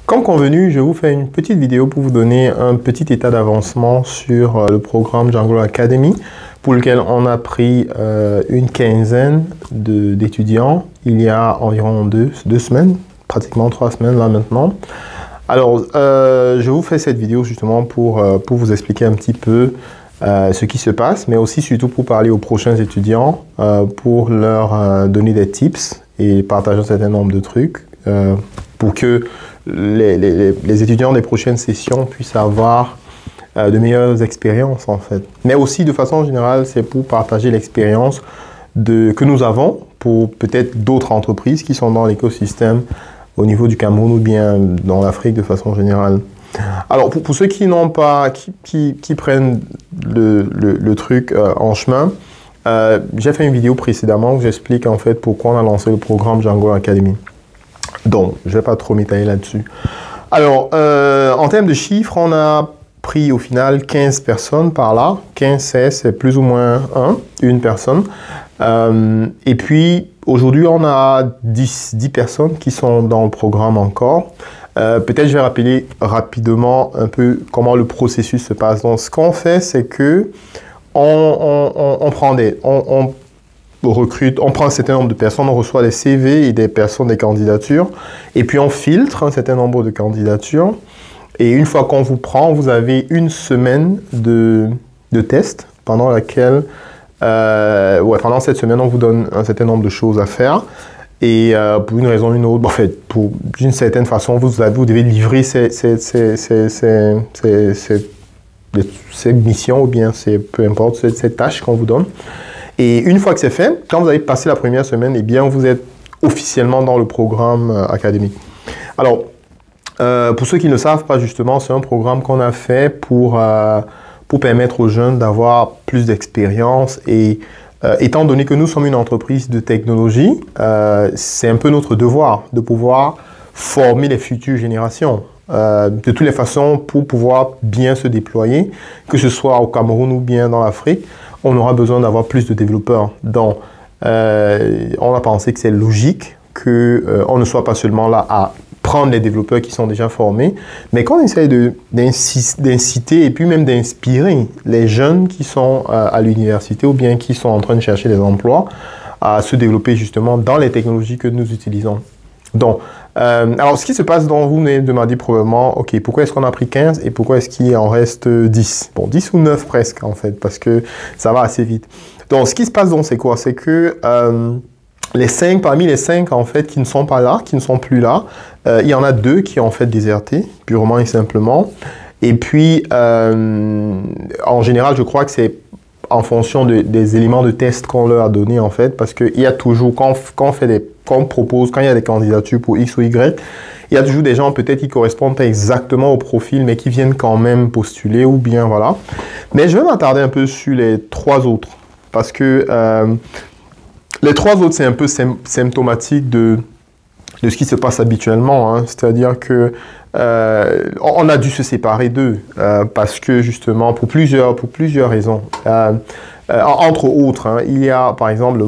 Comme convenu, je vous fais une petite vidéo pour vous donner un petit état d'avancement sur le programme Django Academy pour lequel on a pris une quinzaine d'étudiants il y a environ deux semaines, pratiquement 3 semaines là maintenant. Alors, je vous fais cette vidéo justement pour vous expliquer un petit peu ce qui se passe, mais aussi surtout pour parler aux prochains étudiants, pour leur donner des tips et partager un certain nombre de trucs pour que les étudiants des prochaines sessions puissent avoir de meilleures expériences en fait. Mais aussi de façon générale, c'est pour partager l'expérience que nous avons pour peut-être d'autres entreprises qui sont dans l'écosystème au niveau du Cameroun ou bien dans l'Afrique de façon générale. Alors pour ceux qui n'ont pas, qui prennent le truc en chemin, j'ai fait une vidéo précédemment où j'explique en fait pourquoi on a lancé le programme Django Academy. Donc, je ne vais pas trop m'étaler là-dessus. Alors, en termes de chiffres, on a pris au final 15 personnes par là. 15, c'est plus ou moins une personne. Et puis, aujourd'hui, on a 10 personnes qui sont dans le programme encore. Peut-être je vais rappeler rapidement un peu comment le processus se passe. Donc, ce qu'on fait, c'est que on recrute, on prend un certain nombre de personnes, on reçoit des CV et des personnes, des candidatures, et puis on filtre un certain nombre de candidatures. Et une fois qu'on vous prend, vous avez une semaine de test pendant laquelle, pendant cette semaine, on vous donne un certain nombre de choses à faire. Et pour une raison ou une autre, en fait, d'une certaine façon, vous devez livrer ces missions ou bien peu importe, ces tâches qu'on vous donne. Et une fois que c'est fait, quand vous avez passé la première semaine, eh bien, vous êtes officiellement dans le programme académique. Alors, pour ceux qui ne le savent pas, justement, c'est un programme qu'on a fait pour permettre aux jeunes d'avoir plus d'expérience. Et étant donné que nous sommes une entreprise de technologie, c'est un peu notre devoir de pouvoir former les futures générations. De toutes les façons, pour pouvoir bien se déployer, que ce soit au Cameroun ou bien dans l'Afrique, on aura besoin d'avoir plus de développeurs. Donc, on a pensé que c'est logique qu'on ne soit pas seulement là à prendre les développeurs qui sont déjà formés, mais qu'on essaye d'inciter et puis même d'inspirer les jeunes qui sont à l'université ou bien qui sont en train de chercher des emplois à se développer justement dans les technologies que nous utilisons. Donc, alors ce qui se passe, donc vous me demandez probablement, ok, pourquoi est-ce qu'on a pris 15 et pourquoi est-ce qu'il en reste 10? Bon, 10 ou 9 presque en fait, parce que ça va assez vite. Donc, ce qui se passe donc, c'est quoi? C'est que parmi les 5 en fait qui ne sont pas là, qui ne sont plus là, il y en a 2 qui ont en fait déserté, purement et simplement. Et puis, en général, je crois que c'est en fonction des éléments de test qu'on leur a donnés en fait, parce qu'il y a toujours, quand on propose, quand il y a des candidatures pour X ou Y, il y a toujours des gens peut-être qui correspondent pas exactement au profil, mais qui viennent quand même postuler ou bien voilà. Mais je vais m'attarder un peu sur les 3 autres, parce que les 3 autres, c'est un peu symptomatique de ce qui se passe habituellement, hein. C'est-à-dire que on a dû se séparer d'eux parce que justement pour plusieurs raisons. Entre autres, hein, il y a par exemple le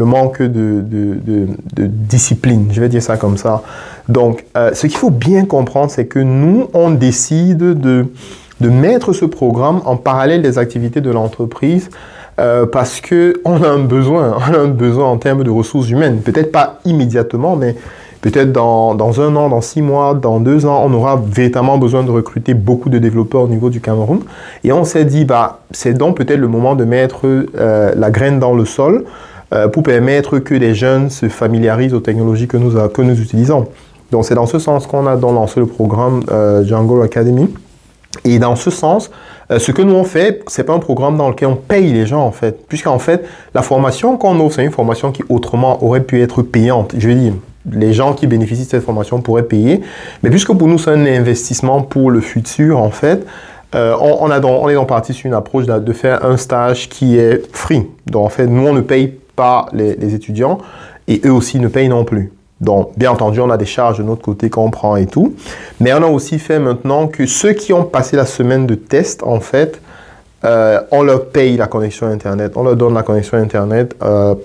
manque de discipline, je vais dire ça comme ça. Donc, ce qu'il faut bien comprendre, c'est que nous, on décide de mettre ce programme en parallèle des activités de l'entreprise parce qu'on a un besoin en termes de ressources humaines. Peut-être pas immédiatement, mais peut-être dans 1 an, dans 6 mois, dans 2 ans, on aura véritablement besoin de recruter beaucoup de développeurs au niveau du Cameroun. Et on s'est dit, c'est donc peut-être le moment de mettre la graine dans le sol pour permettre que les jeunes se familiarisent aux technologies que nous utilisons. Donc c'est dans ce sens qu'on a donc lancé le programme Django Academy. Et dans ce sens, ce que nous on fait, c'est pas un programme dans lequel on paye les gens en fait, puisqu'en fait, la formation qu'on offre, c'est une formation qui autrement aurait pu être payante. Je veux dire, les gens qui bénéficient de cette formation pourraient payer, mais puisque pour nous c'est un investissement pour le futur en fait, on est donc parti sur une approche de faire un stage qui est free. Donc en fait, nous on ne paye pas les étudiants et eux aussi ne payent non plus. Donc, bien entendu, on a des charges de notre côté qu'on prend et tout. Mais on a aussi fait maintenant que ceux qui ont passé la semaine de test, en fait, on leur paye la connexion Internet, on leur donne la connexion Internet,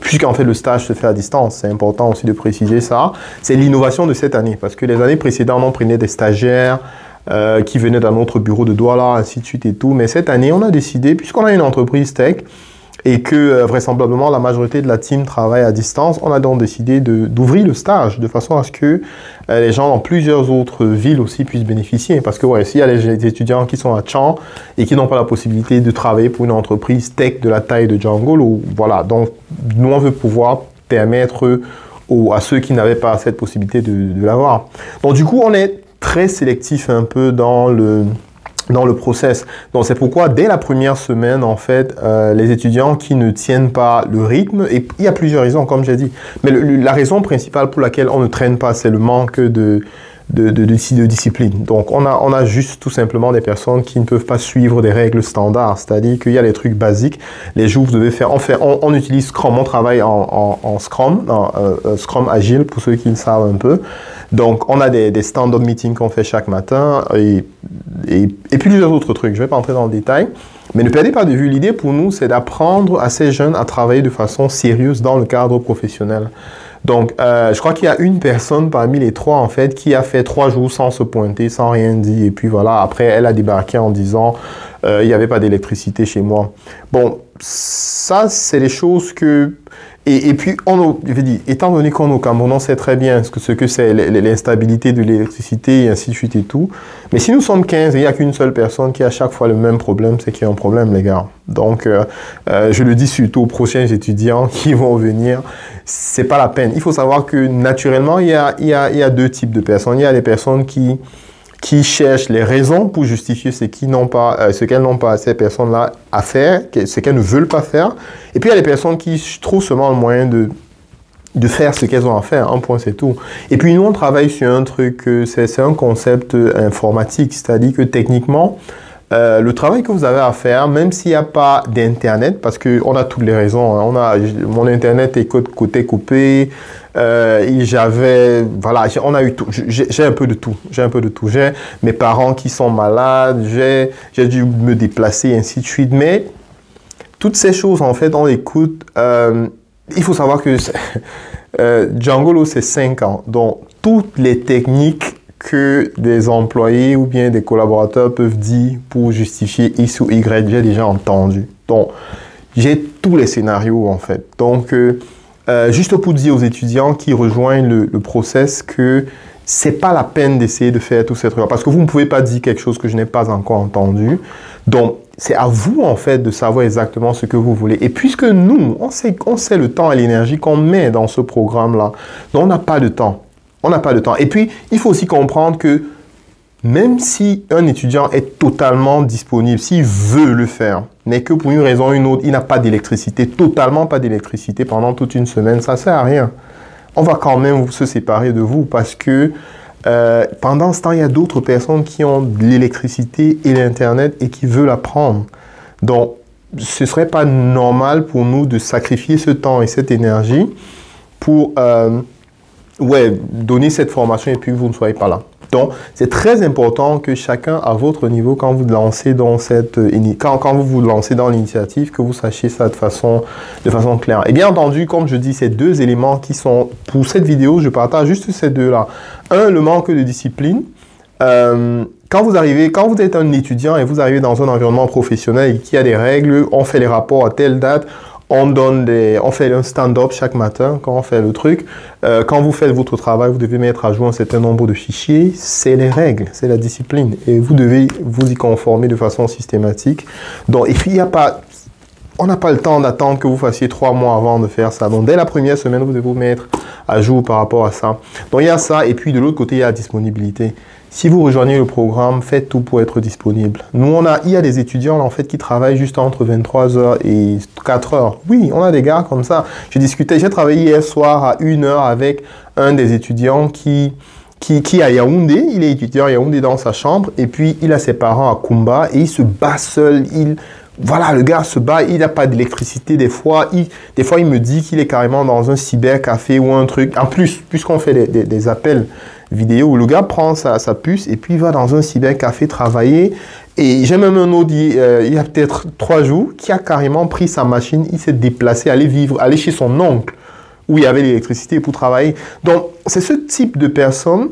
puisqu'en fait le stage se fait à distance. C'est important aussi de préciser ça. C'est l'innovation de cette année, parce que les années précédentes, on prenait des stagiaires qui venaient dans notre bureau de Douala, ainsi de suite et tout. Mais cette année, on a décidé, puisqu'on a une entreprise tech, et que vraisemblablement la majorité de la team travaille à distance, on a donc décidé d'ouvrir le stage de façon à ce que les gens dans plusieurs autres villes aussi puissent bénéficier. Parce que s'il y a des étudiants qui sont à Tchang et qui n'ont pas la possibilité de travailler pour une entreprise tech de la taille de Jungle, voilà, donc nous on veut pouvoir permettre à ceux qui n'avaient pas cette possibilité de l'avoir. Donc du coup on est très sélectif un peu dans le process. Donc c'est pourquoi dès la première semaine, en fait, les étudiants qui ne tiennent pas le rythme, et il y a plusieurs raisons, comme j'ai dit, mais la raison principale pour laquelle on ne traîne pas, c'est le manque de discipline. Donc on a juste tout simplement des personnes qui ne peuvent pas suivre des règles standards, c'est-à-dire qu'il y a des trucs basiques. Les jours, vous devez faire, on utilise Scrum, on travaille en Scrum, Scrum Agile pour ceux qui le savent un peu. Donc on a des stand-up meetings qu'on fait chaque matin et plusieurs autres trucs. Je ne vais pas entrer dans le détail, mais ne perdez pas de vue, l'idée pour nous, c'est d'apprendre à ces jeunes à travailler de façon sérieuse dans le cadre professionnel. Donc, je crois qu'il y a une personne parmi les trois, en fait, qui a fait 3 jours sans se pointer, sans rien dire. Et puis voilà, après, elle a débarqué en disant il n'y avait pas d'électricité chez moi. Bon, ça, c'est des choses que... Et puis, je veux dire, étant donné qu'on est au Cameroun, on sait très bien ce que c'est l'instabilité de l'électricité et ainsi de suite et tout. Mais si nous sommes 15 et il n'y a qu'une seule personne qui a à chaque fois le même problème, c'est qu'il y a un problème, les gars. Donc, je le dis surtout aux prochains étudiants qui vont venir, c'est pas la peine. Il faut savoir que naturellement, il y a deux types de personnes. Il y a les personnes qui cherchent les raisons pour justifier ce qu'elles n'ont pas, ces personnes-là, à faire, ce qu'elles ne veulent pas faire. Et puis, il y a les personnes qui trouvent seulement le moyen de faire ce qu'elles ont à faire. Un point, c'est tout. Et puis, nous, on travaille sur un truc, c'est un concept informatique, c'est-à-dire que techniquement, le travail que vous avez à faire, même s'il n'y a pas d'Internet, parce qu'on a toutes les raisons, hein, mon Internet est côté coupé, on a eu tout, j'ai un peu de tout, j'ai mes parents qui sont malades, j'ai dû me déplacer, et ainsi de suite, mais toutes ces choses, en fait, on écoute, il faut savoir que Django, c'est 5 ans, donc toutes les techniques que des employés ou bien des collaborateurs peuvent dire pour justifier X ou Y, j'ai déjà entendu. Donc, j'ai tous les scénarios, en fait. Donc, juste pour dire aux étudiants qui rejoignent le process que c'est pas la peine d'essayer de faire tous ces trucs, parce que vous ne pouvez pas dire quelque chose que je n'ai pas encore entendu. Donc, c'est à vous, en fait, de savoir exactement ce que vous voulez. Et puisque nous, on sait le temps et l'énergie qu'on met dans ce programme-là, donc on n'a pas de temps. On n'a pas de temps. Et puis, il faut aussi comprendre que même si un étudiant est totalement disponible, s'il veut le faire, mais que pour une raison ou une autre, il n'a pas d'électricité, totalement pas d'électricité pendant toute une semaine, ça ne sert à rien. On va quand même se séparer de vous parce que pendant ce temps, il y a d'autres personnes qui ont de l'électricité et l'Internet et qui veulent apprendre. Donc, ce ne serait pas normal pour nous de sacrifier ce temps et cette énergie pour... donner cette formation et puis vous ne soyez pas là. Donc, c'est très important que chacun à votre niveau, quand vous lancez dans quand vous lancez dans l'initiative, que vous sachiez ça de façon claire. Et bien entendu, comme je dis, ces deux éléments qui sont, pour cette vidéo, je partage juste ces deux-là. Un, le manque de discipline. Quand vous êtes un étudiant et vous arrivez dans un environnement professionnel et qu'il y a des règles, on fait les rapports à telle date, on fait un stand-up chaque matin quand on fait le truc. Quand vous faites votre travail, vous devez mettre à jour un certain nombre de fichiers. C'est les règles, c'est la discipline. Et vous devez vous y conformer de façon systématique. Donc, et puis, on n'a pas le temps d'attendre que vous fassiez 3 mois avant de faire ça. Donc, dès la première semaine, vous devez vous mettre à jour par rapport à ça. Donc, il y a ça. Et puis, de l'autre côté, il y a la disponibilité. Si vous rejoignez le programme, faites tout pour être disponible. Nous, il y a des étudiants, là, en fait, qui travaillent juste entre 23h et 4h. Oui, on a des gars comme ça. J'ai travaillé hier soir à 1h avec un des étudiants qui est à Yaoundé. Il est étudiant à Yaoundé dans sa chambre. Et puis, il a ses parents à Kumba et il se bat seul. Voilà, le gars se bat, il n'a pas d'électricité des fois. Il me dit qu'il est carrément dans un cybercafé ou un truc. En plus, puisqu'on fait des appels vidéo où le gars prend sa puce et puis il va dans un cybercafé travailler Et j'ai même un autre, il y a peut-être 3 jours, qui a carrément pris sa machine, il s'est déplacé, aller chez son oncle, où il y avait l'électricité pour travailler. Donc, c'est ce type de personnes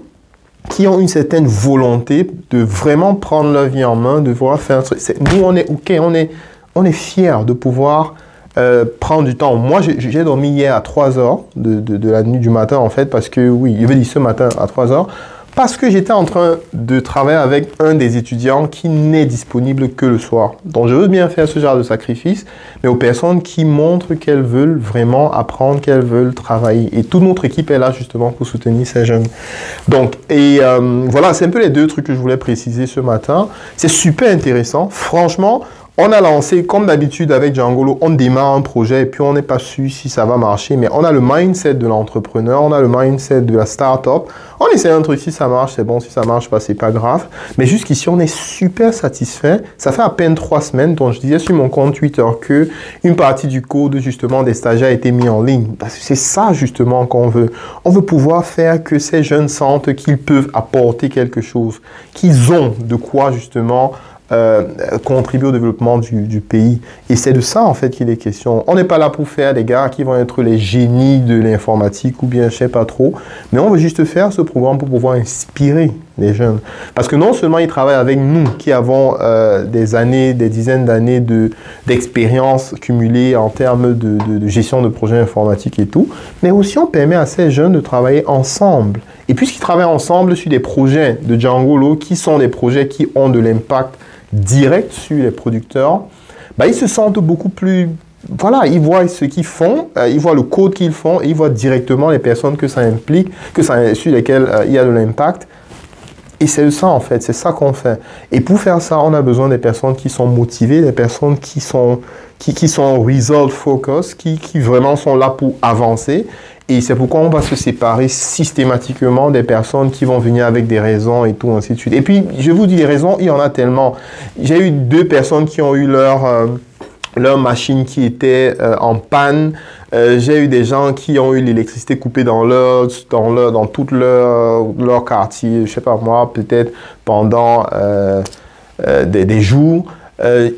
qui ont une certaine volonté de vraiment prendre leur vie en main, de vouloir faire un truc. Nous, on est OK, on est fiers de pouvoir prendre du temps. Moi, j'ai dormi hier à 3 heures de la nuit du matin, en fait, parce que, oui, il avait dit ce matin à 3 heures, parce que j'étais en train de travailler avec un des étudiants qui n'est disponible que le soir. Donc, je veux bien faire ce genre de sacrifice, mais aux personnes qui montrent qu'elles veulent vraiment apprendre, qu'elles veulent travailler. Et toute notre équipe est là, justement, pour soutenir ces jeunes. Donc, voilà, c'est un peu les 2 trucs que je voulais préciser ce matin. C'est super intéressant. Franchement, on a lancé, comme d'habitude avec Djangolo, on démarre un projet et puis on n'est pas sûr si ça va marcher, mais on a le mindset de l'entrepreneur, on a le mindset de la start-up. On essaie un truc, si ça marche, c'est bon, si ça marche pas, c'est pas grave. Mais jusqu'ici, on est super satisfait. Ça fait à peine 3 semaines, donc je disais sur mon compte Twitter que une partie du code, justement, des stagiaires a été mis en ligne. Parce que c'est ça, justement, qu'on veut. On veut pouvoir faire que ces jeunes sentent qu'ils peuvent apporter quelque chose, qu'ils ont de quoi, justement, contribuer au développement du pays. Et c'est de ça, en fait, qu'il est question. On n'est pas là pour faire des gars qui vont être les génies de l'informatique ou bien je sais pas trop, mais on veut juste faire ce programme pour pouvoir inspirer les jeunes. Parce que non seulement ils travaillent avec nous, qui avons des années, des dizaines d'années d'expérience cumulée en termes de gestion de projets informatiques et tout, mais aussi on permet à ces jeunes de travailler ensemble. Et puisqu'ils travaillent ensemble sur des projets de Djangolo, qui sont des projets qui ont de l'impact direct sur les producteurs, bah, ils se sentent beaucoup plus... Voilà, ils voient ce qu'ils font, ils voient le code qu'ils font, et ils voient directement les personnes que ça implique, sur lesquelles il y a de l'impact. Et c'est ça, en fait, c'est ça qu'on fait. Et pour faire ça, on a besoin des personnes qui sont motivées, des personnes qui sont result focus, qui vraiment sont là pour avancer. Et c'est pourquoi on va se séparer systématiquement des personnes qui vont venir avec des raisons et tout, ainsi de suite. Et puis, je vous dis, les raisons, il y en a tellement. J'ai eu 2 personnes qui ont eu leur machine qui était en panne. J'ai eu des gens qui ont eu l'électricité coupée dans tout leur quartier, je sais pas moi, peut-être pendant des jours.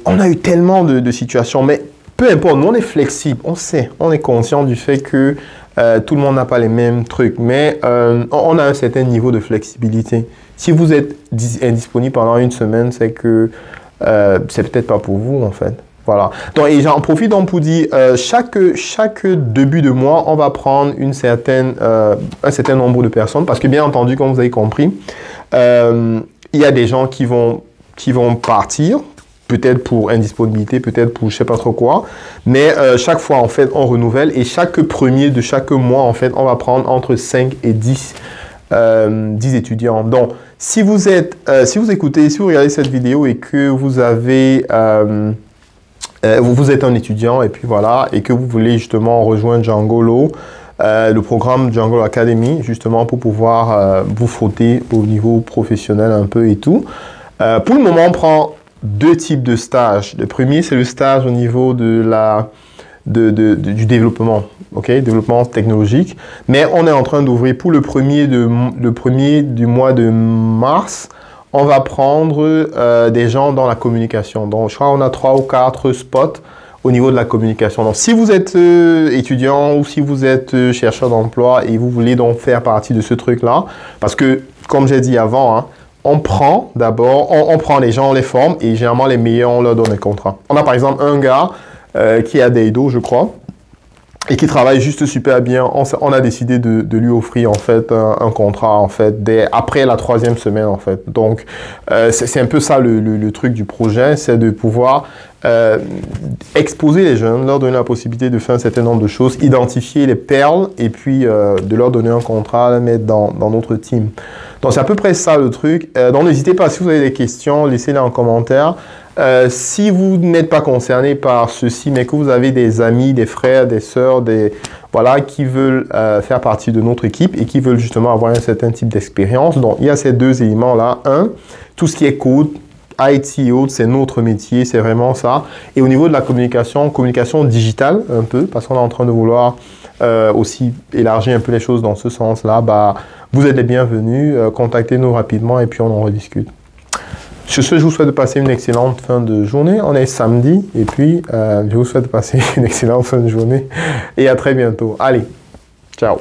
On a eu tellement de situations, mais peu importe, nous on est flexible, on sait, on est conscient du fait que tout le monde n'a pas les mêmes trucs, mais on a un certain niveau de flexibilité. Si vous êtes indisponible pendant 1 semaine, c'est que c'est peut-être pas pour vous en fait. Voilà. Donc, et j'en profite donc pour dire, chaque début de mois, on va prendre un certain nombre de personnes, parce que bien entendu, comme vous avez compris, il y a des gens qui vont partir, peut-être pour indisponibilité, peut-être pour je sais pas trop quoi, mais chaque fois, en fait, on renouvelle, et chaque premier de chaque mois, en fait, on va prendre entre 5 et 10 étudiants. Donc, si vous écoutez, si vous regardez cette vidéo et que vous avez... vous êtes un étudiant et puis voilà, et que vous voulez justement rejoindre Djangolo, le programme Djangolo Academy, justement pour pouvoir vous frotter au niveau professionnel un peu et tout. Pour le moment, on prend 2 types de stages. Le premier, c'est le stage au niveau du développement, ok, développement technologique. Mais on est en train d'ouvrir pour le premier du mois de mars. On va prendre des gens dans la communication. Donc, je crois qu'on a 3 ou 4 spots au niveau de la communication. Donc, si vous êtes étudiant ou si vous êtes chercheur d'emploi et vous voulez donc faire partie de ce truc-là, parce que, comme j'ai dit avant, hein, on prend d'abord, on prend les gens, on les forme et généralement les meilleurs, on leur donne un contrat. On a par exemple un gars qui est à Deido, je crois, et qui travaille juste super bien. On a décidé de lui offrir en fait un contrat en fait après la 3e semaine en fait. Donc c'est un peu ça le truc du projet, c'est de pouvoir exposer les jeunes, leur donner la possibilité de faire un certain nombre de choses, identifier les perles et puis de leur donner un contrat, les mettre dans notre team. Donc c'est à peu près ça le truc. Donc n'hésitez pas, si vous avez des questions, laissez-les en commentaire. Si vous n'êtes pas concerné par ceci, mais que vous avez des amis, des frères, des sœurs, voilà, qui veulent faire partie de notre équipe et qui veulent justement avoir un certain type d'expérience. Donc, il y a ces 2 éléments-là. Un, tout ce qui est code, IT et autres, c'est notre métier, c'est vraiment ça. Et au niveau de la communication digitale un peu, parce qu'on est en train de vouloir aussi élargir un peu les choses dans ce sens-là, bah, vous êtes les bienvenus, contactez-nous rapidement et puis on en rediscute. Sur ce, je vous souhaite de passer une excellente fin de journée. On est samedi et puis je vous souhaite de passer une excellente fin de journée et à très bientôt. Allez, ciao.